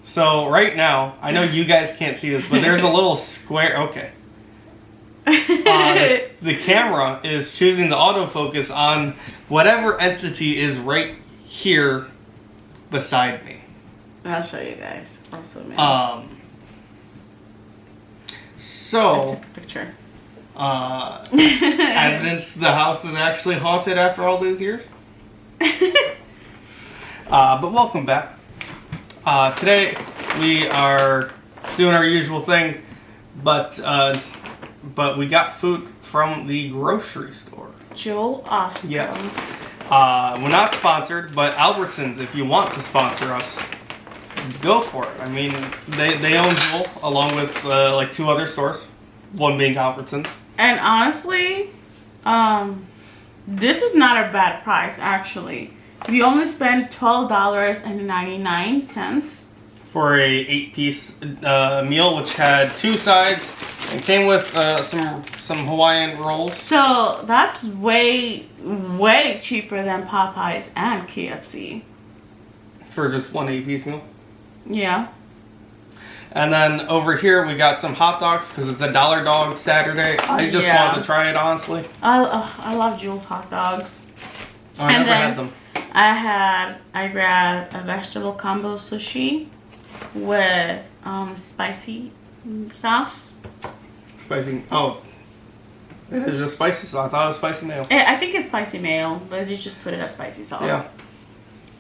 So right now, I know you guys can't see this, but there's a little square. Okay. The camera is choosing the autofocus on whatever entity is right here beside me. I'll show you guys. Also, man. So I took a picture. Evidence the house is actually haunted after all these years. But welcome back. Today we are doing our usual thing, but we got food from the grocery store. Joel Oscar. Yes. We're not sponsored, but Albertsons, if you want to sponsor us, go for it. I mean, they own Joel along with like 2 other stores, one being Albertsons. And honestly, this is not a bad price actually. You only spend $12.99 for a 8-piece meal, which had 2 sides and came with some Hawaiian rolls. So that's way cheaper than Popeyes and KFC. For just one 8-piece meal. Yeah. And then over here we got some hot dogs because it's a Dollar Dog Saturday. I just wanted to try it, honestly. I love Jules hot dogs. Oh, I never had them. I grabbed a vegetable combo sushi with spicy sauce. Spicy. Oh, it is just spicy sauce. I thought it was spicy mayo. I think it's spicy mayo, but you just put it as spicy sauce. Yeah.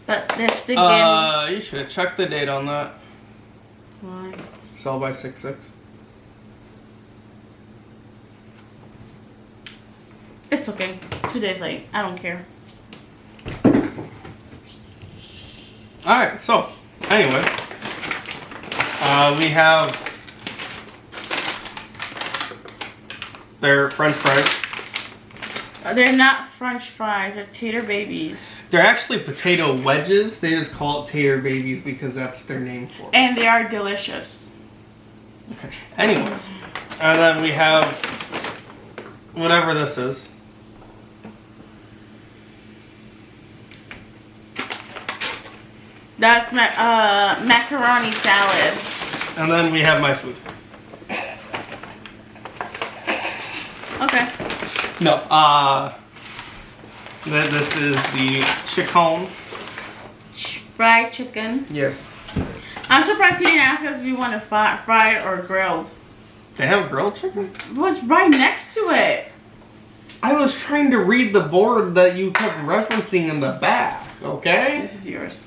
But let's dig you should check the date on that. Why? Sell by 6/6. It's okay. 2 days late. I don't care. Alright, so, anyway. We have their French fries. They're not French fries. They're tater babies. They're actually potato wedges. They just call it tater babies because that's their name for it. And they are delicious. Okay. Anyways. And then we have whatever this is. That's macaroni salad. And then we have my food. Okay. No, this is the chicken. Fried chicken. Yes. I'm surprised he didn't ask us if we want to fried or grilled. They have grilled chicken? It was right next to it. I was trying to read the board that you kept referencing in the back, okay? This is yours.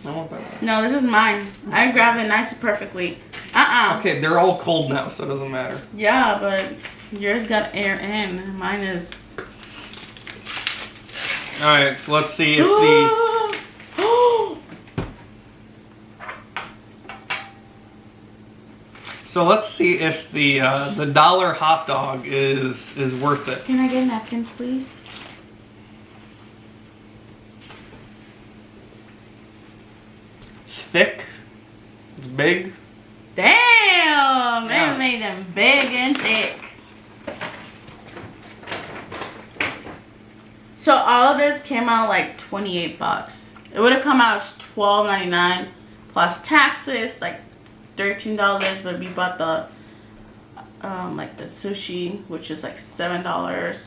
I want that. No, this is mine. I grabbed it nice and perfectly. Okay, they're all cold now, so it doesn't matter. Yeah, but yours got air in. Mine is. Alright, so let's see if the... So let's see if the dollar hot dog is worth it. Can I get napkins, please? It's thick. It's big. Damn! Yeah. They made them big and thick. So all of this came out like $28. It would have come out $12.99 plus taxes, like $13. But we bought the like the sushi, which is like $7.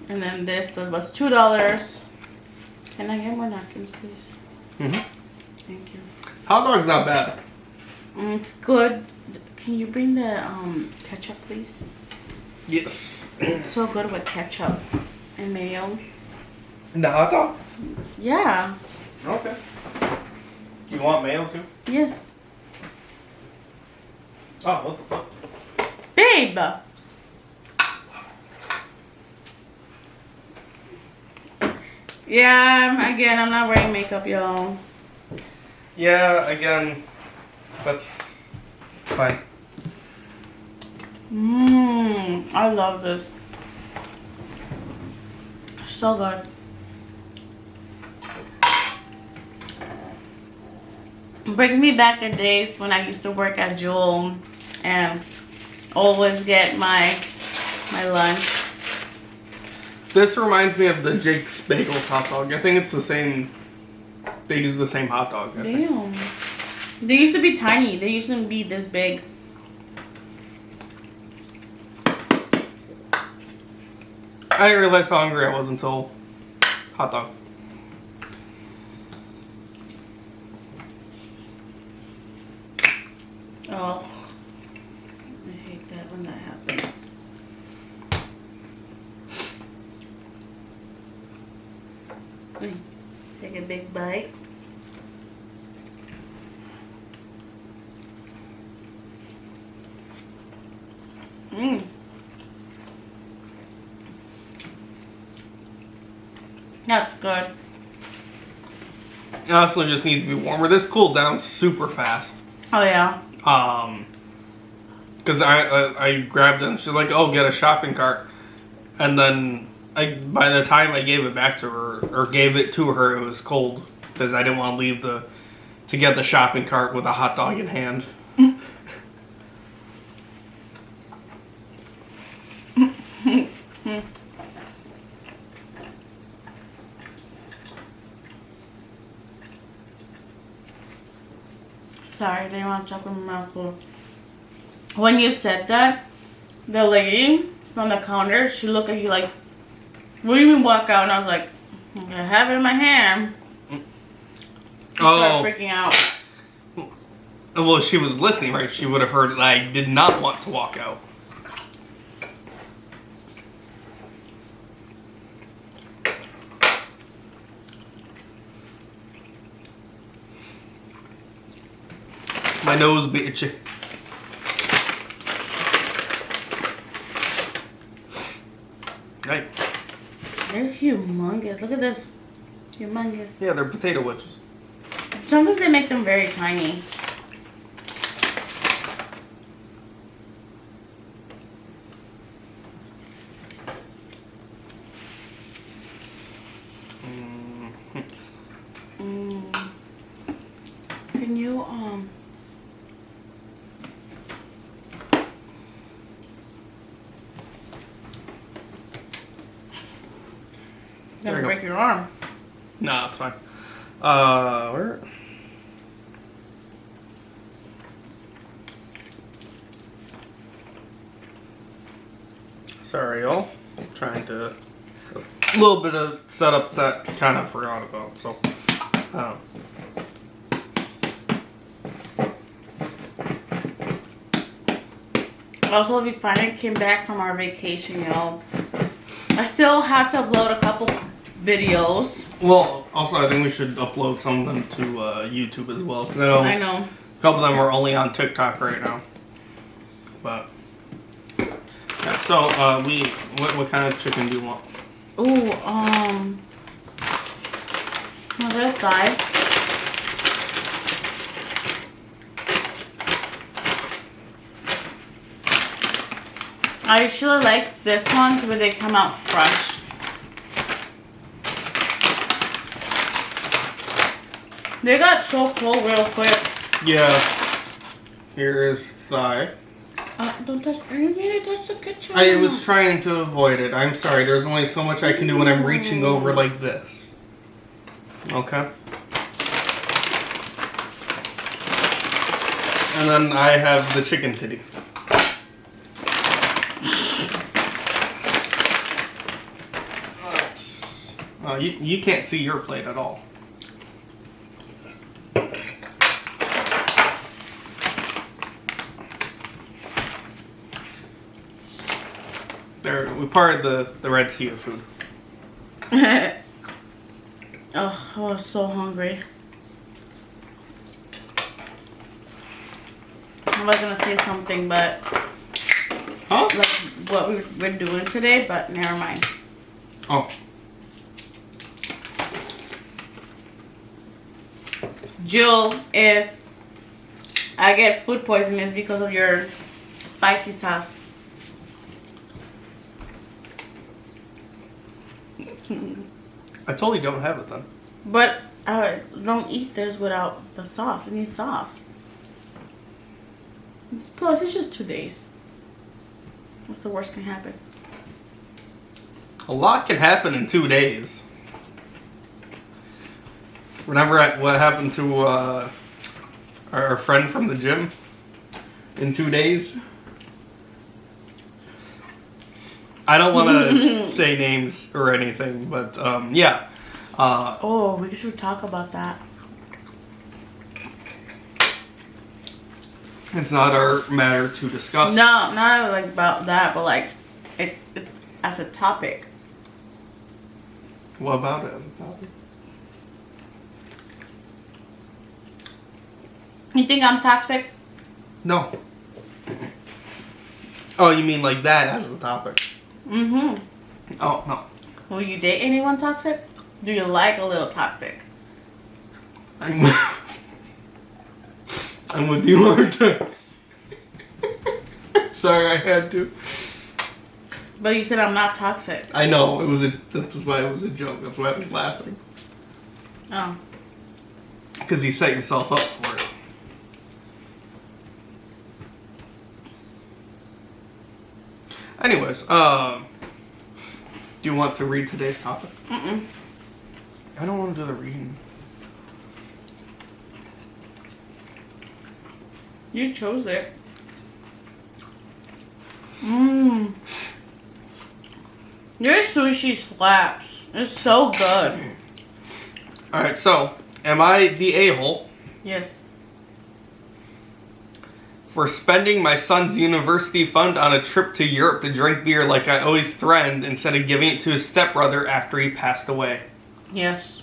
And then this was $2. Can I get more napkins, please? Mm-hmm. Thank you. Hot dog's not bad. It's good. Can you bring the ketchup, please? Yes. It's so good with ketchup and mayo. The hot dog? Yeah. Okay. You want mayo too? Yes. Oh, what the fuck? Babe! Yeah, again, I'm not wearing makeup, y'all. Yeah, again, that's fine. I love this. So good. Brings me back in days when I used to work at Jewel and always get my lunch. This reminds me of the Jake's Bagels hot dog. I think it's the same They use the same hot dog. I think. Damn. They used to be tiny. They used to be this big. I didn't realize how hungry I was until hot dog. Oh, I hate that when that happens. Take a big bite. Mmm. That's good. It also just needs to be warmer. This cooled down super fast. Oh yeah. Because I grabbed it and she's like, oh, get a shopping cart. And then by the time I gave it back to her, or gave it to her, it was cold. Because I didn't want to leave to get the shopping cart with a hot dog in hand. Sorry, I didn't want to talk with my mouth full. When you said that, the lady from the counter, she looked at you like, what do you mean walk out? And I was like, I have it in my hand. She started freaking out. Well, if she was listening, right? She would have heard that I did not want to walk out. My nose be itchy. Right. They're humongous. Look at this. Humongous. Yeah, they're potato wedges. Sometimes they make them very tiny. Can you There gonna you go. break your arm? Nah, it's fine. Where? Sorry, y'all. I'm trying to a little bit of setup that kind of forgot about. So, Also, if we finally came back from our vacation, y'all, I still have to upload a couple videos. well, also I think we should upload some of them to YouTube as well, because I know. a couple of them are only on TikTok right now. But yeah, so what kind of chicken do you want? Ooh, was that thigh? I actually like this ones where they come out fresh. They got so cold real quick. Yeah. Here is thigh. Don't touch. You need to touch the kitchen. I was trying to avoid it. I'm sorry. There's only so much I can do when I'm reaching over like this. Okay. And then I have the chicken titty. You can't see your plate at all. We parted the Red Sea of food. Oh, I was so hungry. I was gonna say something, but Huh? like what we're doing today, but never mind. Oh. Jill, if I get food poisoning, it's because of your spicy sauce. I totally don't have it then. But don't eat this without the sauce. It needs sauce. Plus, it's just 2 days. What's the worst can happen? A lot can happen in 2 days. Remember what happened to our friend from the gym in 2 days? I don't want to say names or anything, but yeah. Oh, we should talk about that. It's not our matter to discuss. No, not like about that, but like it's as a topic. What about it as a topic? You think I'm toxic? No. Oh, you mean like that as a topic? Mm-hmm. Oh, no. Will you date anyone toxic? Do you like a little toxic? I'm with you, Marta. Sorry, I had to. But you said I'm not toxic. I know, that's why it was a joke. That's why I was laughing. Oh. Because you set yourself up for it. Anyways, do you want to read today's topic? Mm-mm. I don't want to do the reading. You chose it. Mmm. Your sushi slaps. It's so good. Alright, so, am I the a-hole Yes. for spending my son's university fund on a trip to Europe to drink beer like I always threatened instead of giving it to his stepbrother after he passed away? Yes.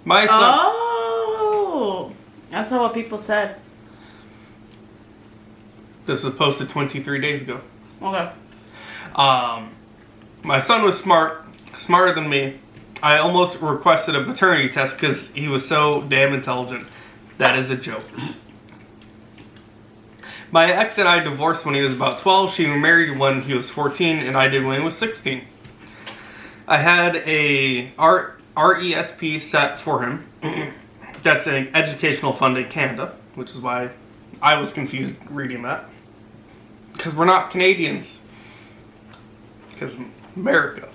My son... Oh. That's not what people said. This was posted 23 days ago. Okay. My son was smarter than me. I almost requested a paternity test because he was so damn intelligent. That is a joke. My ex and I divorced when he was about 12. She remarried when he was 14, and I did when he was 16. I had a RESP set for him. That's an educational fund in Canada, which is why I was confused reading that. Because we're not Canadians. Because America.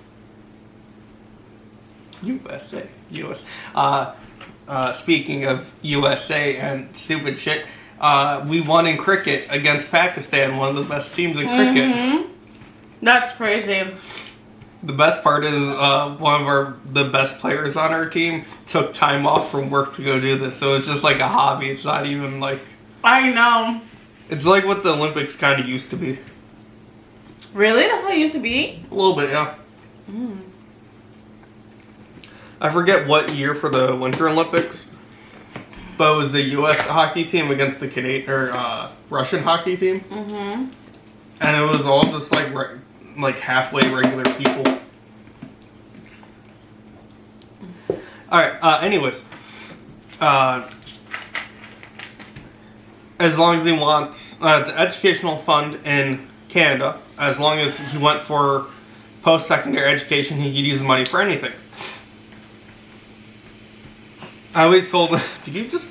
USA. US. Speaking of USA and stupid shit, we won in cricket against Pakistan, one of the best teams in cricket. Mm-hmm. That's crazy. The best part is one of the best players on our team took time off from work to go do this. So it's just like a hobby. It's not even like... I know. It's like what the Olympics kind of used to be. Really? That's how it used to be? A little bit, yeah. Mm. I forget what year for the Winter Olympics, but it was the U.S. hockey team against the Canadian or Russian hockey team, Mm-hmm. and it was all just like halfway regular people. All right. Anyways, as long as he wants, it's an educational fund in Canada. As long as he went for post-secondary education, he could use the money for anything. I always told him, did you just...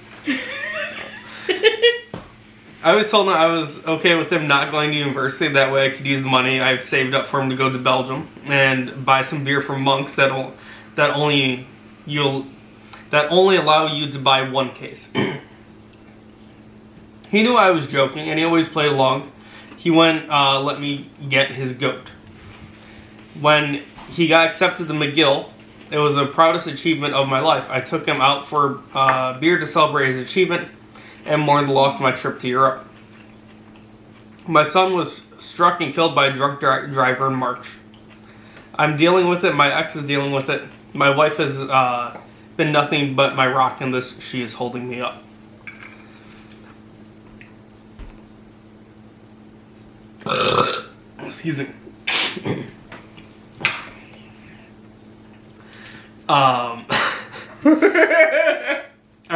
I always told him I was okay with him not going to university. That way I could use the money I've saved up for him to go to Belgium and buy some beer from Monks that only allow you to buy one case. He knew I was joking, and he always played along. He went, let me get his goat. When he got accepted to McGill, it was the proudest achievement of my life. I took him out for beer to celebrate his achievement and mourn the loss of my trip to Europe. My son was struck and killed by a drunk driver in March. I'm dealing with it. My ex is dealing with it. My wife has been nothing but my rock in this. She is holding me up. Excuse me. I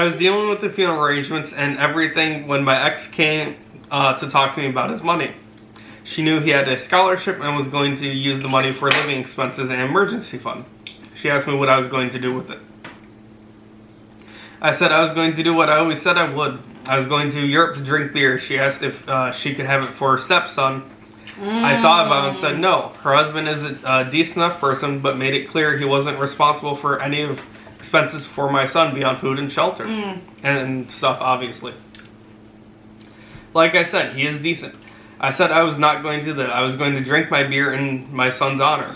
was dealing with the funeral arrangements and everything when my ex came to talk to me about his money. She knew he had a scholarship and was going to use the money for living expenses and emergency fund. She asked me what I was going to do with it. I said I was going to do what I always said I would. I was going to Europe to drink beer. She asked if she could have it for her stepson I thought about it and said no. Her husband is a decent enough person, but made it clear he wasn't responsible for any of expenses for my son beyond food and shelter and stuff, obviously. Like I said, he is decent. I said I was not going to do that. I was going to drink my beer in my son's honor.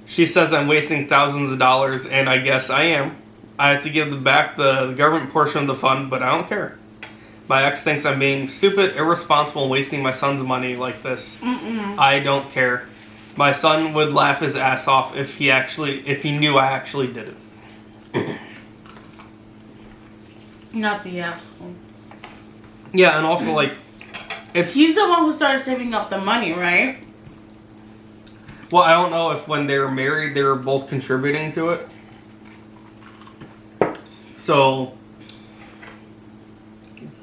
She says I'm wasting thousands of dollars, and I guess I am. I have to give back the government portion of the fund, but I don't care. My ex thinks I'm being stupid, irresponsible, and wasting my son's money like this. I don't care. My son would laugh his ass off if he knew I actually did it. Not the asshole. Yeah, and also like, he's the one who started saving up the money, right? Well, I don't know if when they were married they were both contributing to it. So,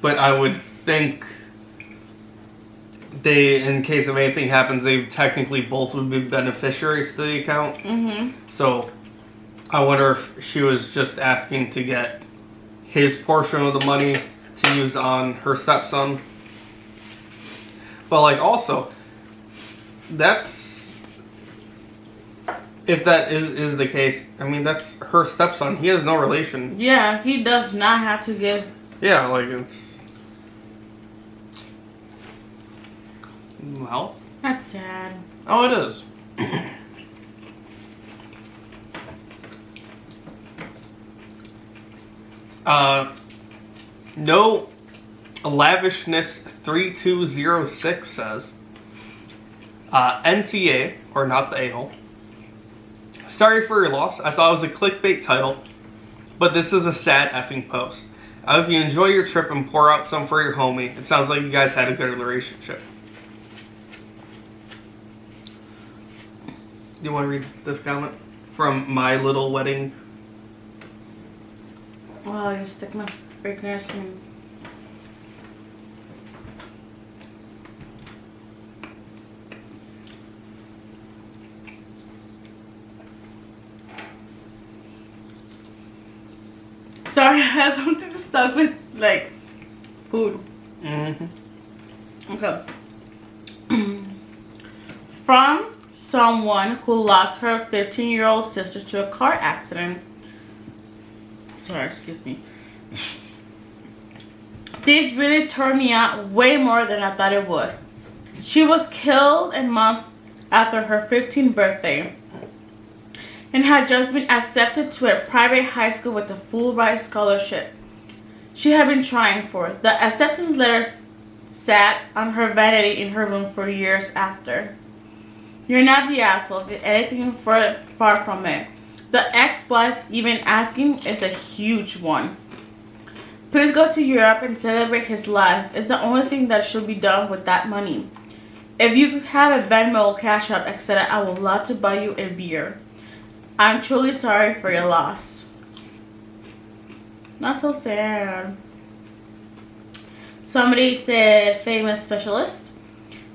but I would think they, in case of anything happens, they technically both would be beneficiaries to the account. So, I wonder if she was just asking to get his portion of the money to use on her stepson. But like also, that's, if that is the case, I mean that's her stepson. He has no relation. Yeah, he does not have to give. Yeah, like it's, well, That's sad. oh, it is. No lavishness 3206 says, NTA, or not the a-hole. Sorry for your loss. I thought it was a clickbait title, but this is a sad effing post. I hope you enjoy your trip and pour out some for your homie. It sounds like you guys had a good relationship. Do you want to read this comment? From My Little Wedding. Well, I just stick my fingers in. Sorry, I had something stuck with, like, food. Okay. From someone who lost her 15-year-old sister to a car accident. Sorry, excuse me. This really turned me out way more than I thought it would. She was killed a month after her 15th birthday and had just been accepted to a private high school with a full ride scholarship she had been trying for. The acceptance letter sat on her vanity in her room for years after. You're not the asshole, if anything far from it. The ex-wife even asking is a huge one. Please go to Europe and celebrate his life. It's the only thing that should be done with that money. If you have a Venmo, Cash App, etc., I would love to buy you a beer. I'm truly sorry for your loss. Not so sad. Somebody said, famous specialist.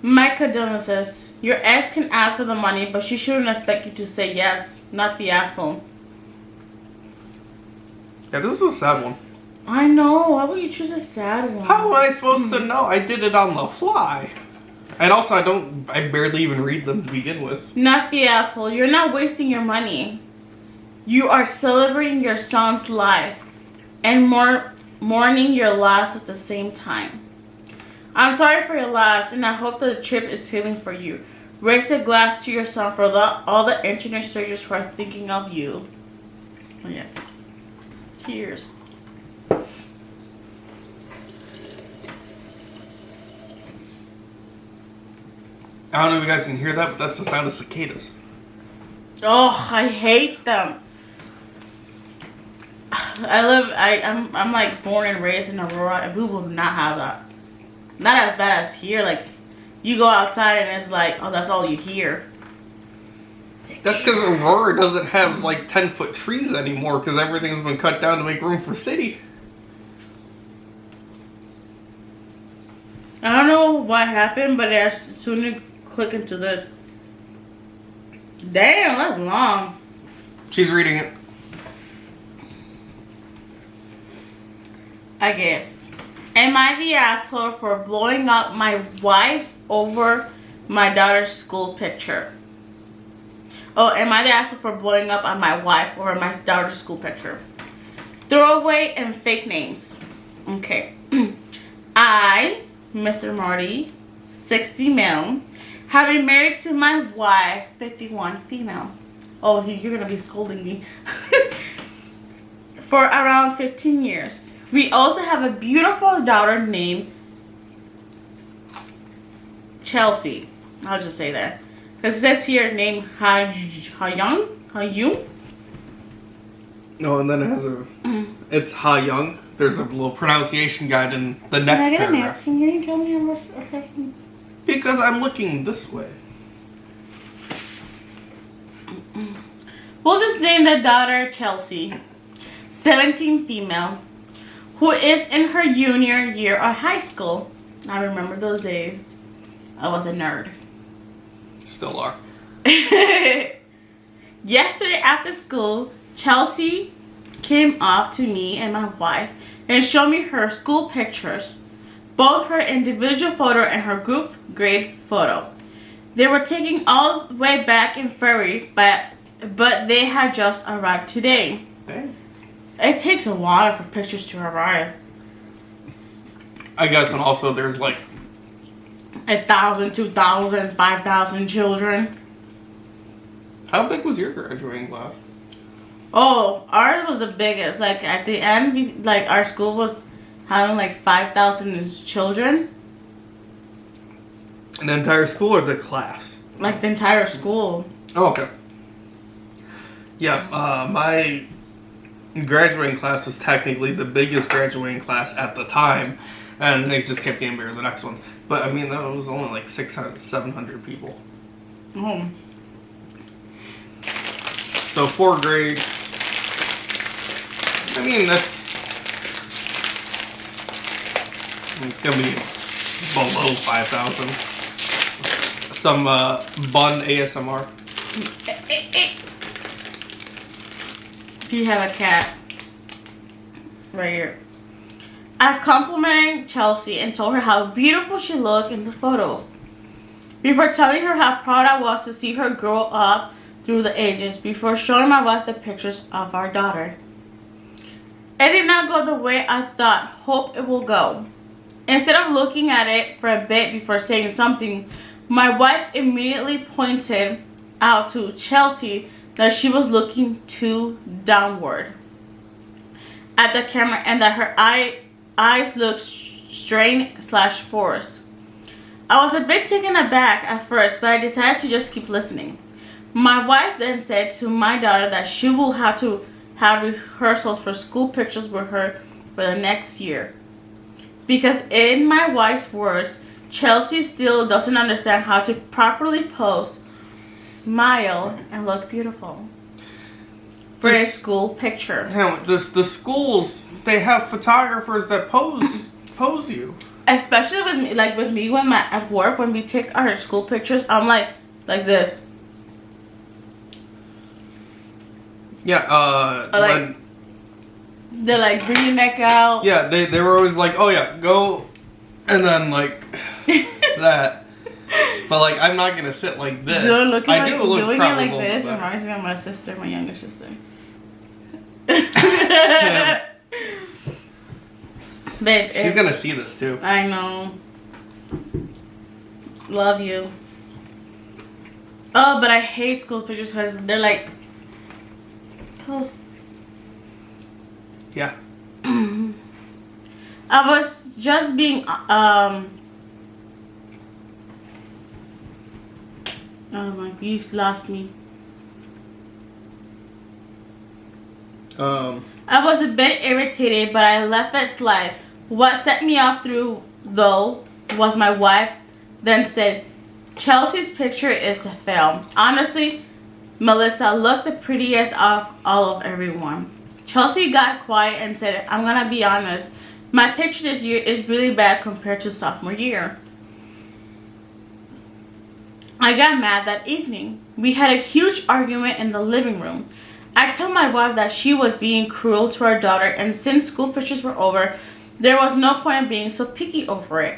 My condolences. Your ex can ask for the money, but she shouldn't expect you to say yes. Not the asshole. Yeah, this is a sad one. I know. Why would you choose a sad one? How am I supposed to know? I did it on the fly. And also, I barely even read them to begin with. Not the asshole. You're not wasting your money. You are celebrating your son's life and mourning your loss at the same time. I'm sorry for your loss, and I hope that the trip is healing for you. Raise a glass to your son for all the internet strangers who are thinking of you. Oh, yes. Cheers. I don't know if you guys can hear that, but that's the sound of cicadas. Oh, I hate them. I'm like born and raised in Aurora, and we will not have that. Not as bad as here. Like, you go outside and it's like, oh, that's all you hear. That's because Aurora doesn't have like 10-foot trees anymore because everything's been cut down to make room for city. I don't know what happened, but as soon as you click into this. Damn, that's long. She's reading it. I guess. Am I the asshole for blowing up my wife's over my daughter's school picture? Oh, am I the asshole for blowing up on my wife over my daughter's school picture? Throwaway and fake names. Okay. I, Mr. Marty, 60 male, have been married to my wife, 51 female. Oh, you're gonna be scolding me. For around 15 years. We also have a beautiful daughter named Chelsea. I'll just say that. Because it says here named Ha-Young. No, and then it has a... It's Ha-Young. There's a little pronunciation guide in the next paragraph. Can you tell me what? Because I'm looking this way. We'll just name the daughter Chelsea, 17 female, who is in her junior year of high school. I remember those days. I was a nerd. Still are. Yesterday after school, Chelsea came up to me and my wife and showed me her school pictures, both her individual photo and her group grade photo. They were taken all the way back in February, but they had just arrived today. Dang. It takes a while for pictures to arrive. I guess, and also there's like 1,000, 2,000, 5,000 children. How big was your graduating class? Oh, ours was the biggest. Like at the end, our school was having like 5,000 children. And the entire school or the class? Like the entire school. Oh, okay. Yeah, my graduating class was technically the biggest graduating class at the time, and it just kept getting bigger the next one. But I mean, that was only like 600, 700 people. Oh. So 4 grades. I mean, it's gonna be below 5,000. Some bun ASMR. Do you have a cat? Right here. I complimented Chelsea and told her how beautiful she looked in the photos, before telling her how proud I was to see her grow up through the ages, before showing my wife the pictures of our daughter. It did not go the way I thought. Hope it will go. Instead of looking at it for a bit before saying something, my wife immediately pointed out to Chelsea that she was looking too downward at the camera and that her eyes looked strained/forced. I was a bit taken aback at first, but I decided to just keep listening. My wife then said to my daughter that she will have to have rehearsals for school pictures with her for the next year. Because in my wife's words, Chelsea still doesn't understand how to properly pose, smile, and look beautiful for a school picture. The schools, they have photographers that pose you. Especially with me when at work, when we take our school pictures, I'm like this. Yeah, they're like, bring your neck out. Yeah, they were always like, oh yeah, go, and then like that. But like, I'm not gonna sit like this. Doing it like probably this reminds me of my sister, my younger sister. Babe, she's gonna see this too. I know. Love you. Oh, but I hate school pictures because they're like post. Yeah. I was just being oh my, you lost me. I was a bit irritated, but I left it slide. What set me off through, though, was my wife then said, Chelsea's picture is a fail. Honestly, Melissa looked the prettiest of all of everyone. Chelsea got quiet and said, I'm gonna be honest, my picture this year is really bad compared to sophomore year. I got mad that evening. We had a huge argument in the living room. I told my wife that she was being cruel to our daughter, and since school pictures were over, There was no point in being so picky over it.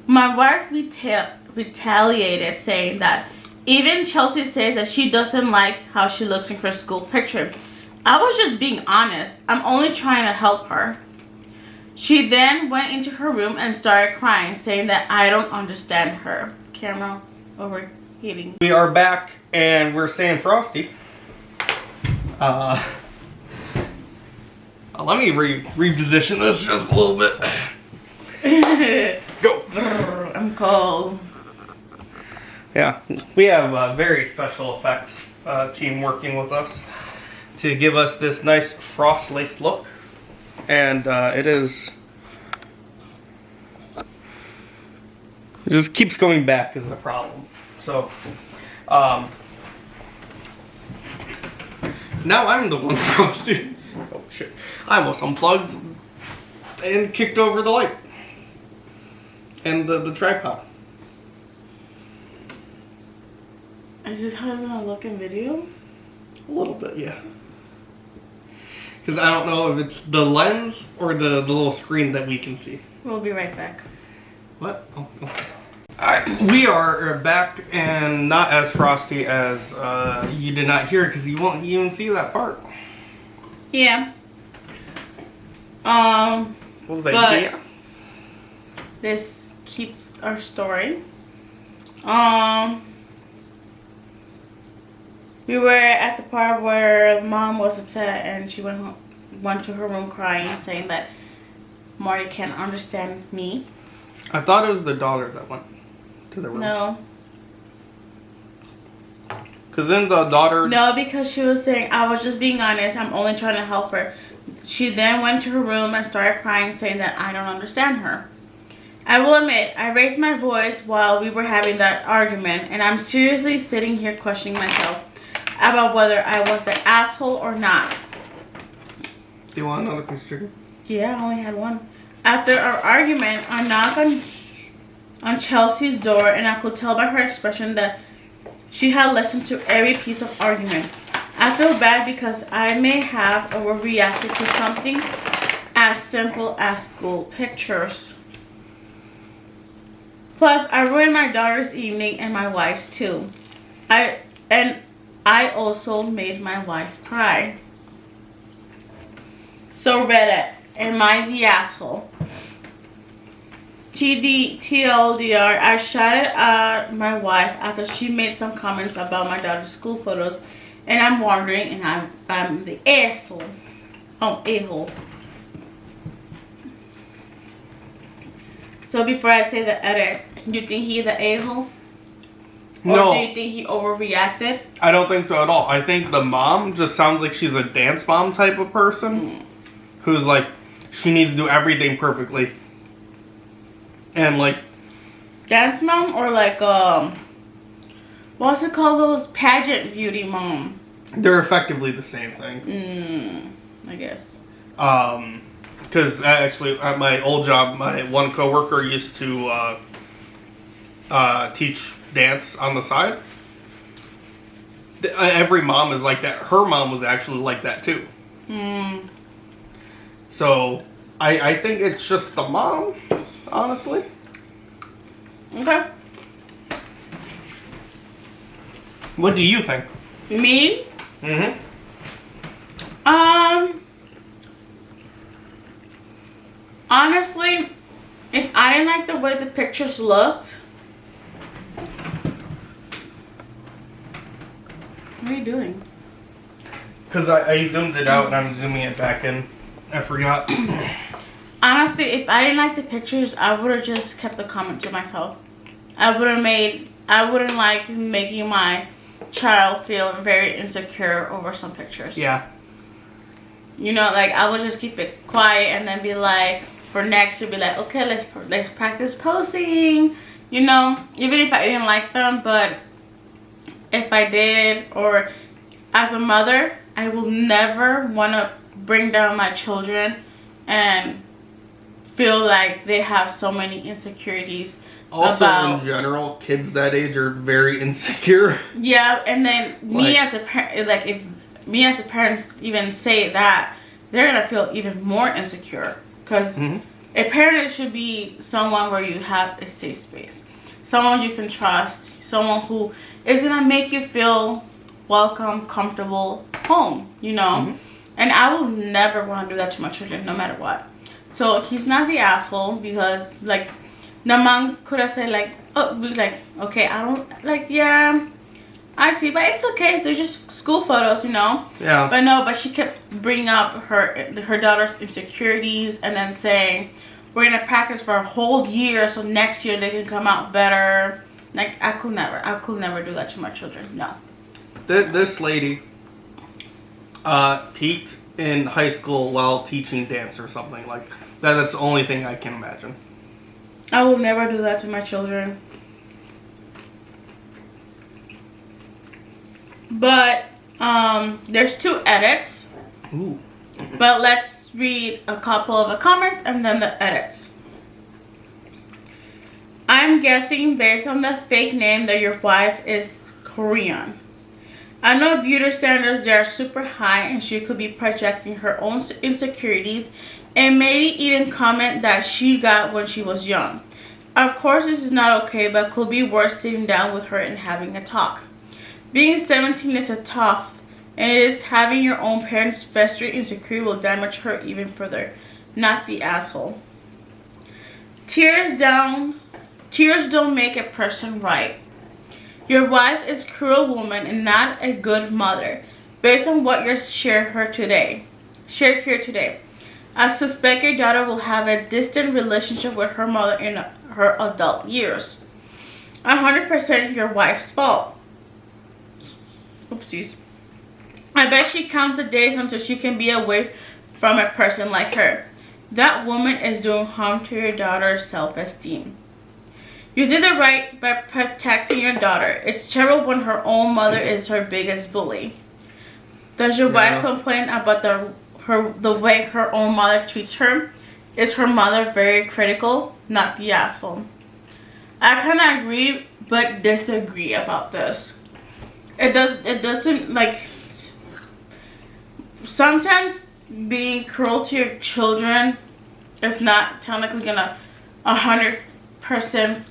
My wife retaliated, saying that even Chelsea says that she doesn't like how she looks in her school picture. I was just being honest. I'm only trying to help her. She then went into her room and started crying, saying that I don't understand her. Camera overheating. We are back and we're staying frosty. Let me reposition this just a little bit. Go. I'm cold. Yeah, we have a very special effects team working with us to give us this nice frost-laced look. And it just keeps going back is the problem. So, now I'm the one frosty. Oh shit. I almost unplugged and kicked over the light. And the tripod. Is this how it's gonna look in video? A little bit, yeah. Because I don't know if it's the lens or the little screen that we can see. We'll be right back. What? Oh, okay. Alright, we are back and not as frosty as you did not hear because you won't even see that part. Yeah. What was that? But Yeah. this keeps our story. We were at the part where mom was upset and she went to her room crying, saying that Marty can't understand me. I thought it was the daughter that went to the room. No. Because then the daughter... No, because she was saying, I was just being honest, I'm only trying to help her. She then went to her room and started crying, saying that I don't understand her. I will admit, I raised my voice while we were having that argument, and I'm seriously sitting here questioning myself about whether I was the asshole or not. Do you want another piece of chicken? Yeah, I only had one. After our argument, I knocked on Chelsea's door, and I could tell by her expression that she had listened to every piece of argument. I feel bad because I may have overreacted to something as simple as school pictures. Plus, I ruined my daughter's evening and my wife's too. I also made my wife cry. So Reddit, am I the asshole? TLDR, I shouted at my wife after she made some comments about my daughter's school photos, and I'm wondering, and I'm the asshole. Oh, a-hole. So before I say the edit, you think he's the a-hole? No. Or do you think he overreacted? I don't think so at all. I think the mom just sounds like she's a dance mom type of person. Who's like, she needs to do everything perfectly. And like... Dance mom or like, what's it called, those pageant beauty mom? They're effectively the same thing. I guess. Because actually at my old job, my one coworker used to teach dance on the side. Every mom is like that. Her mom was actually like that too. So I think it's just the mom, honestly. Okay. What do you think? Me? Honestly, if I didn't like the way the pictures looked. What are you doing? Because I zoomed it out and I'm zooming it back in. I forgot. Honestly, if I didn't like the pictures, I would have just kept the comment to myself. I wouldn't like making my child feel very insecure over some pictures. Yeah. You know, like I would just keep it quiet and then be like, for next to be like, okay, let's practice posing. You know, even if I didn't like them, but if I did, or as a mother, I will never want to bring down my children and feel like they have so many insecurities. Also, in general, kids that age are very insecure. Yeah, and then me as a parent, like if me as a parent even say that, they're gonna feel even more insecure because A parent should be someone where you have a safe space, someone you can trust, someone who is gonna make you feel welcome, comfortable, home, you know. And I will never want to do that to my children, no matter what. So he's not the asshole, because like the mom could have said like, oh, like, okay, I don't like, yeah, I see, but it's okay. They're just school photos, you know. Yeah. But no, but she kept bringing up her daughter's insecurities, and then saying, we're gonna practice for a whole year, so next year they can come out better. Like, I could never do that to my children. No. This lady peaked in high school while teaching dance or something like that. That's the only thing I can imagine. I will never do that to my children. But there's 2 edits. Ooh. But let's read a couple of the comments and then the edits. I'm guessing based on the fake name that your wife is Korean. I know beauty standards, they are super high, and she could be projecting her own insecurities and maybe even comment that she got when she was young. Of course, this is not okay, but could be worth sitting down with her and having a talk. Being 17 is a tough, and it is having your own parents' festering insecurity will damage her even further. Not the asshole. Tears don't make a person right. Your wife is a cruel woman and not a good mother, based on what you shared here today. I suspect your daughter will have a distant relationship with her mother in her adult years. 100% your wife's fault. Oopsies. I bet she counts the days until she can be away from a person like her. That woman is doing harm to your daughter's self-esteem. You did it right by protecting your daughter. It's terrible when her own mother is her biggest bully. Does your wife complain about the way her own mother treats her? Is her mother very critical? Not the asshole. I kind of agree but disagree about this. It doesn't, like, sometimes being cruel to your children is not technically gonna 100%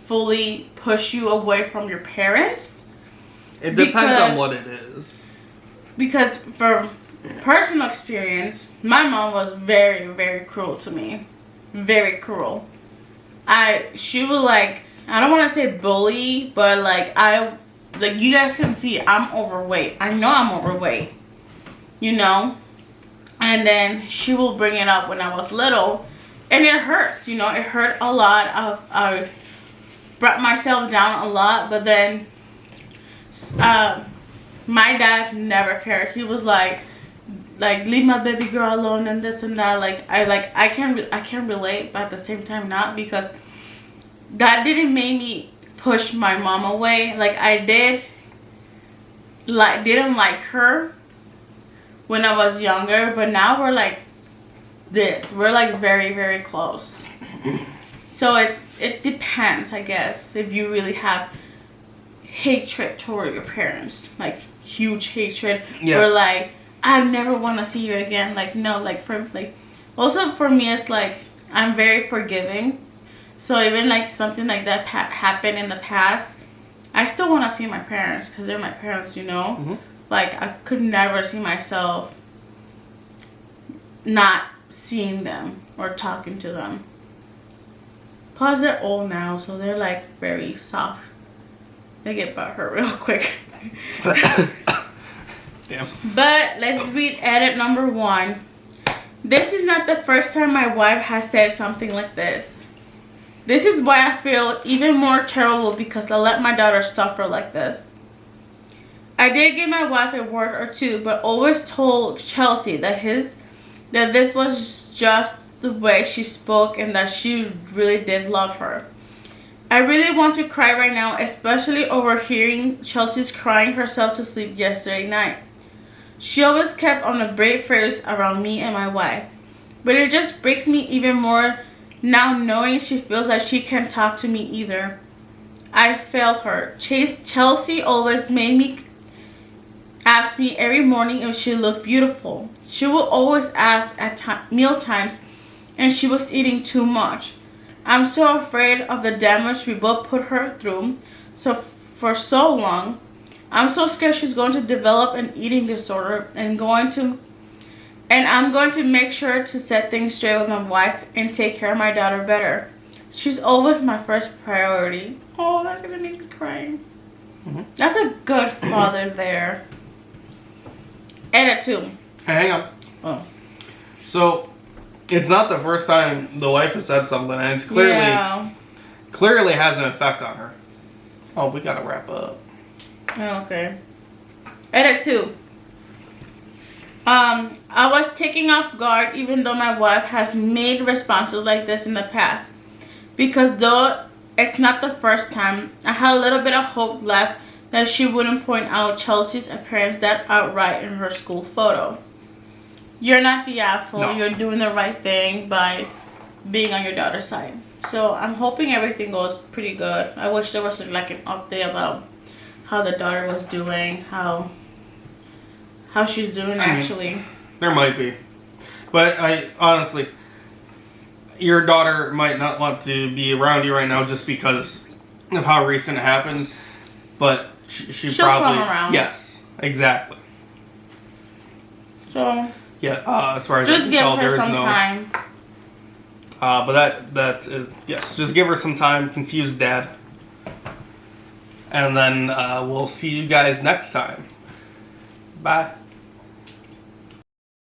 fully push you away from your parents. It depends on what it is. Because for personal experience, my mom was very, very cruel to me. Very cruel. She would, like, I don't want to say bully, but like you guys can see I'm overweight. I know I'm overweight, you know. And then she will bring it up when I was little, and it hurts, you know. It hurt a lot. I brought myself down a lot, but then my dad never cared. He was like leave my baby girl alone and this and that. I can relate, but at the same time not, because that didn't make me push my mom away. Like, I didn't like her when I was younger, but now we're like this. We're like very, very close. So it depends, I guess, if you really have hatred toward your parents, like huge hatred. Yeah. Or like, I never want to see you again. Like, no, also for me, it's like I'm very forgiving. So even like something like that happened in the past, I still want to see my parents because they're my parents, you know. Mm-hmm. Like, I could never see myself not seeing them or talking to them. Plus, they're old now, so they're like very soft. They get butthurt real quick. Damn. But let's read edit number 1. This is not the first time my wife has said something like this. This is why I feel even more terrible, because I let my daughter suffer like this. I did give my wife a word or two, but always told Chelsea that this was just the way she spoke and that she really did love her. I really want to cry right now, especially over hearing Chelsea's crying herself to sleep yesterday night. She always kept on a brave face around me and my wife, but it just breaks me even more now knowing she feels like she can't talk to me either. I failed her. Chelsea always made me ask me every morning if she looked beautiful. She will always ask at meal times and she was eating too much. I'm so afraid of the damage we both put her through for so long. I'm so scared she's going to develop an eating disorder and I'm going to make sure to set things straight with my wife and take care of my daughter better. She's always my first priority. Oh, that's gonna make me cry. Mm-hmm. That's a good father there. Edit 2. Hey, hang on. Oh. So, it's not the first time the wife has said something, and it's clearly has an effect on her. Oh, we gotta wrap up. Okay. Edit 2. I was taken off guard even though my wife has made responses like this in the past. Because though it's not the first time, I had a little bit of hope left that she wouldn't point out Chelsea's appearance that outright in her school photo. You're not the asshole. No. You're doing the right thing by being on your daughter's side. So I'm hoping everything goes pretty good. I wish there was like an update about how the daughter was doing, how she's doing actually. There might be. But I honestly, your daughter might not want to be around you right now just because of how recent it happened. But she'll probably come around. Yes, exactly. So yeah, as far as just I can give tell, her there is some no time. But that is, yes, just give her some time, confuse Dad. And then we'll see you guys next time. Bye.